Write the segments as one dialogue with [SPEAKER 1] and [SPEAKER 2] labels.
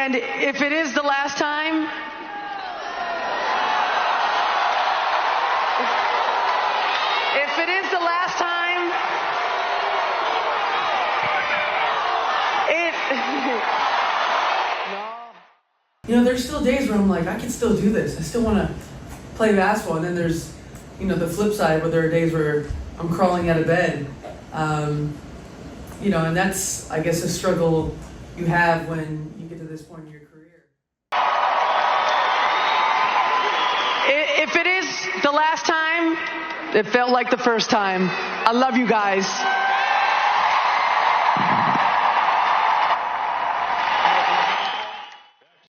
[SPEAKER 1] And if it is the last time, if it is the last time,
[SPEAKER 2] You know, there's still days where I'm like, I can still do this. I still want to play basketball. And then there's, you know, the flip side where there are days where I'm crawling out of bed. You know, and that's, I guess, a struggle you have when you get to this point in your career.
[SPEAKER 1] If it is the last time, it felt like the first time. I love you guys.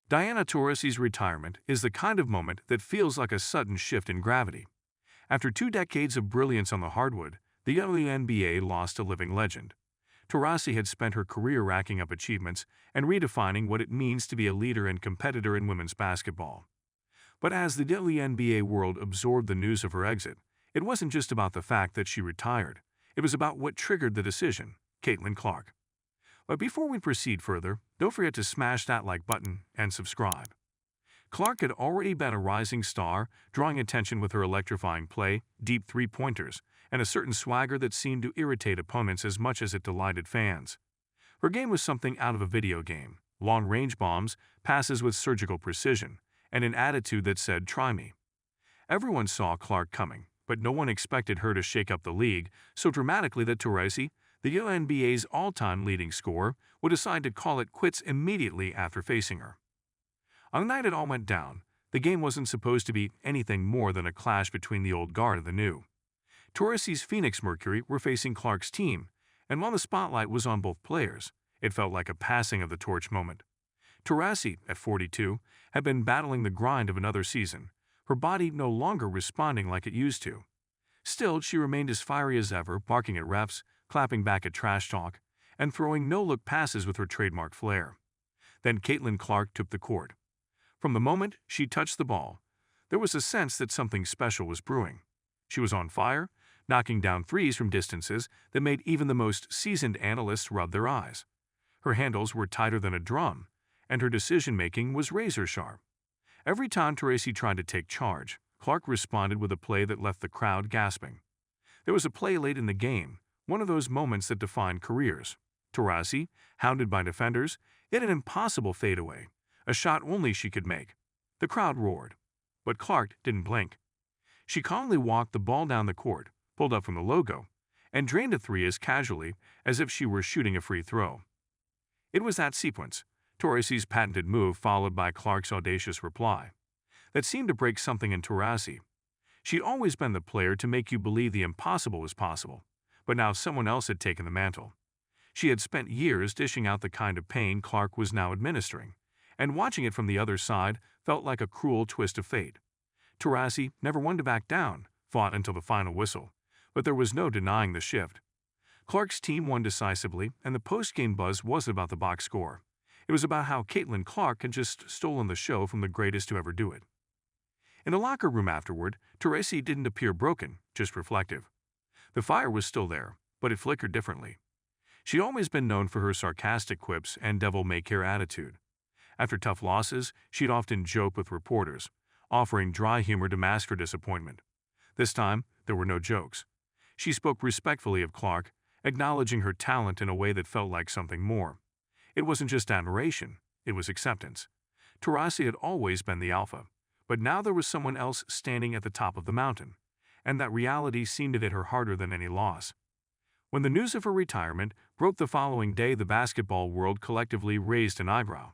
[SPEAKER 3] Diana Taurasi's retirement is the kind of moment that feels like a sudden shift in gravity. After 2 decades of brilliance on the hardwood, the WNBA lost a living legend. Taurasi had spent her career racking up achievements and redefining what it means to be a leader and competitor in women's basketball. But as the WNBA world absorbed the news of her exit, it wasn't just about the fact that she retired. It was about what triggered the decision: Caitlin Clark. But before we proceed further, don't forget to smash that like button and subscribe. Clark had already been a rising star, drawing attention with her electrifying play, deep three-pointers, and a certain swagger that seemed to irritate opponents as much as it delighted fans. Her game was something out of a video game: long-range bombs, passes with surgical precision, and an attitude that said, "Try me." Everyone saw Clark coming, but no one expected her to shake up the league so dramatically that Taurasi, the WNBA's all-time leading scorer, would decide to call it quits immediately after facing her. On the night it all went down, the game wasn't supposed to be anything more than a clash between the old guard and the new. Taurasi's Phoenix Mercury were facing Clark's team, and while the spotlight was on both players, it felt like a passing of the torch moment. Taurasi, at 42, had been battling the grind of another season, her body no longer responding like it used to. Still, she remained as fiery as ever, barking at refs, clapping back at trash talk, and throwing no-look passes with her trademark flair. Then Caitlin Clark took the court. From the moment she touched the ball, there was a sense that something special was brewing. She was on fire, knocking down threes from distances that made even the most seasoned analysts rub their eyes. Her handles were tighter than a drum, and her decision-making was razor-sharp. Every time Taurasi tried to take charge, Clark responded with a play that left the crowd gasping. There was a play late in the game, one of those moments that define careers. Taurasi, hounded by defenders, hit an impossible fadeaway, a shot only she could make. The crowd roared, but Clark didn't blink. She calmly walked the ball down the court, pulled up from the logo, and drained a three as casually as if she were shooting a free throw. It was that sequence, Taurasi's patented move followed by Clark's audacious reply, that seemed to break something in Taurasi. She'd always been the player to make you believe the impossible was possible, but now someone else had taken the mantle. She had spent years dishing out the kind of pain Clark was now administering, and watching it from the other side felt like a cruel twist of fate. Taurasi, never one to back down, fought until the final whistle, but there was no denying the shift. Clark's team won decisively, and the post-game buzz wasn't about the box score. It was about how Caitlin Clark had just stolen the show from the greatest to ever do it. In the locker room afterward, Taurasi didn't appear broken, just reflective. The fire was still there, but it flickered differently. She'd always been known for her sarcastic quips and devil-may-care attitude. After tough losses, she'd often joke with reporters, offering dry humor to mask her disappointment. This time, there were no jokes. She spoke respectfully of Clark, acknowledging her talent in a way that felt like something more. It wasn't just admiration, it was acceptance. Taurasi had always been the alpha, but now there was someone else standing at the top of the mountain, and that reality seemed to hit her harder than any loss. When the news of her retirement broke the following day, the basketball world collectively raised an eyebrow.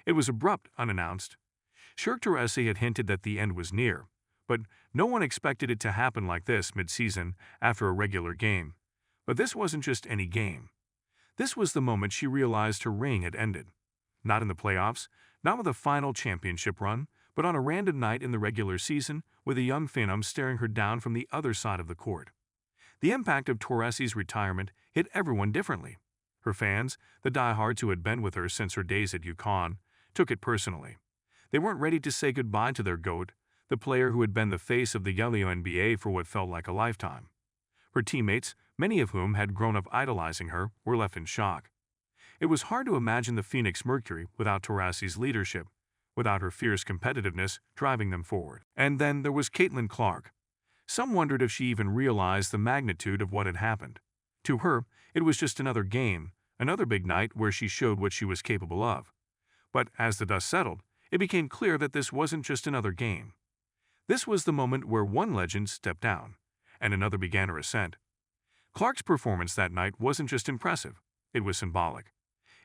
[SPEAKER 3] It was abrupt, unannounced. Sure, Taurasi had hinted that the end was near, but no one expected it to happen like this mid-season after a regular game. But this wasn't just any game. This was the moment she realized her reign had ended. Not in the playoffs, not with a final championship run, but on a random night in the regular season with a young phenom staring her down from the other side of the court. The impact of Taurasi's retirement hit everyone differently. Her fans, the diehards who had been with her since her days at UConn, took it personally. They weren't ready to say goodbye to their GOAT, the player who had been the face of the WNBA for what felt like a lifetime. Her teammates, many of whom had grown up idolizing her, were left in shock. It was hard to imagine the Phoenix Mercury without Taurasi's leadership, without her fierce competitiveness driving them forward. And then there was Caitlin Clark. Some wondered if she even realized the magnitude of what had happened. To her, it was just another game, another big night where she showed what she was capable of. But as the dust settled, it became clear that this wasn't just another game. This was the moment where one legend stepped down, and another began her ascent. Clark's performance that night wasn't just impressive, it was symbolic.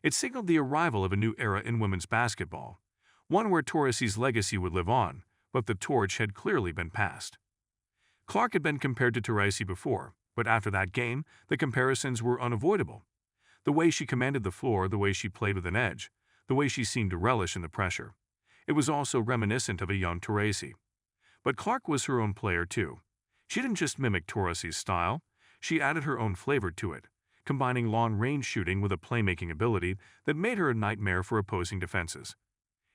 [SPEAKER 3] It signaled the arrival of a new era in women's basketball, one where Taurasi's legacy would live on, but the torch had clearly been passed. Clark had been compared to Taurasi before, but after that game, the comparisons were unavoidable. The way she commanded the floor, the way she played with an edge, the way she seemed to relish in the pressure. It was also reminiscent of a young Taurasi. But Clark was her own player too. She didn't just mimic Taurasi's style, she added her own flavor to it, combining long-range shooting with a playmaking ability that made her a nightmare for opposing defenses.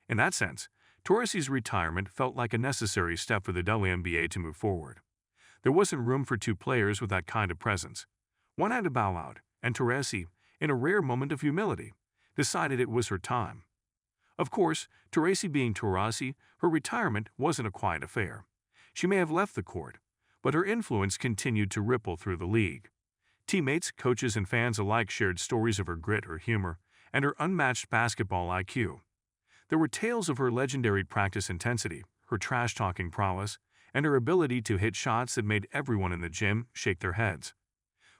[SPEAKER 3] In that sense, Taurasi's retirement felt like a necessary step for the WNBA to move forward. There wasn't room for two players with that kind of presence. One had to bow out, and Taurasi, in a rare moment of humility, decided it was her time. Of course, Taurasi being Taurasi, her retirement wasn't a quiet affair. She may have left the court, but her influence continued to ripple through the league. Teammates, coaches, and fans alike shared stories of her grit, her humor, and her unmatched basketball IQ. There were tales of her legendary practice intensity, her trash-talking prowess, and her ability to hit shots that made everyone in the gym shake their heads.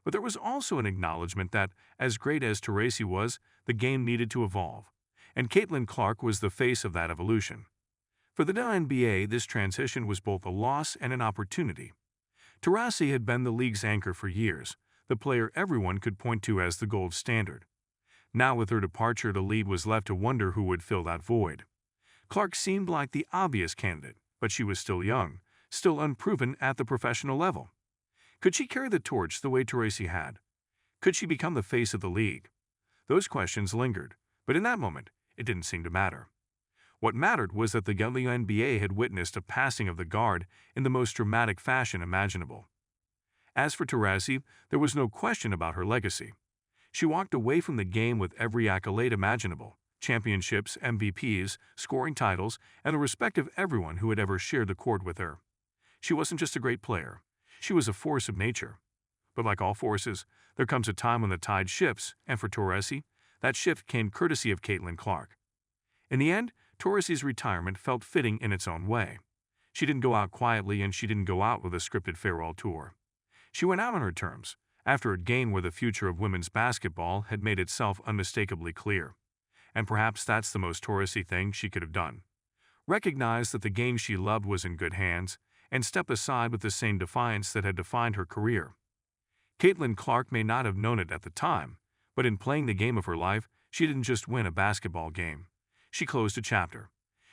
[SPEAKER 3] But there was also an acknowledgement that, as great as Taurasi was, the game needed to evolve, and Caitlin Clark was the face of that evolution. For the WNBA, this transition was both a loss and an opportunity. Taurasi had been the league's anchor for years, the player everyone could point to as the gold standard. Now with her departure, the league was left to wonder who would fill that void. Clark seemed like the obvious candidate, but she was still young, still unproven at the professional level. Could she carry the torch the way Taurasi had? Could she become the face of the league? Those questions lingered, but in that moment, it didn't seem to matter. What mattered was that the WNBA had witnessed a passing of the guard in the most dramatic fashion imaginable. As for Taurasi, there was no question about her legacy. She walked away from the game with every accolade imaginable: championships, MVPs, scoring titles, and the respect of everyone who had ever shared the court with her. She wasn't just a great player. She was a force of nature. But like all forces, there comes a time when the tide shifts, and for Taurasi, that shift came courtesy of Caitlin Clark. In the end, Taurasi's retirement felt fitting in its own way. She didn't go out quietly, and she didn't go out with a scripted farewell tour. She went out on her terms, after a game where the future of women's basketball had made itself unmistakably clear. And perhaps that's the most Taurasi thing she could have done. Recognize that the game she loved was in good hands, and step aside with the same defiance that had defined her career. Caitlin Clark may not have known it at the time, but in playing the game of her life, she didn't just win a basketball game. She closed a chapter.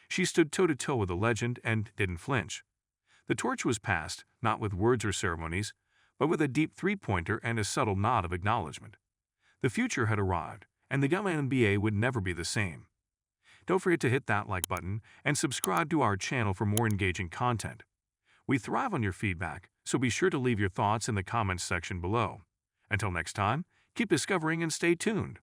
[SPEAKER 3] She stood toe-to-toe with a legend and didn't flinch. The torch was passed, not with words or ceremonies, but with a deep three-pointer and a subtle nod of acknowledgement. The future had arrived, and the WNBA would never be the same. Don't forget to hit that like button and subscribe to our channel for more engaging content. We thrive on your feedback, so be sure to leave your thoughts in the comments section below. Until next time, keep discovering and stay tuned.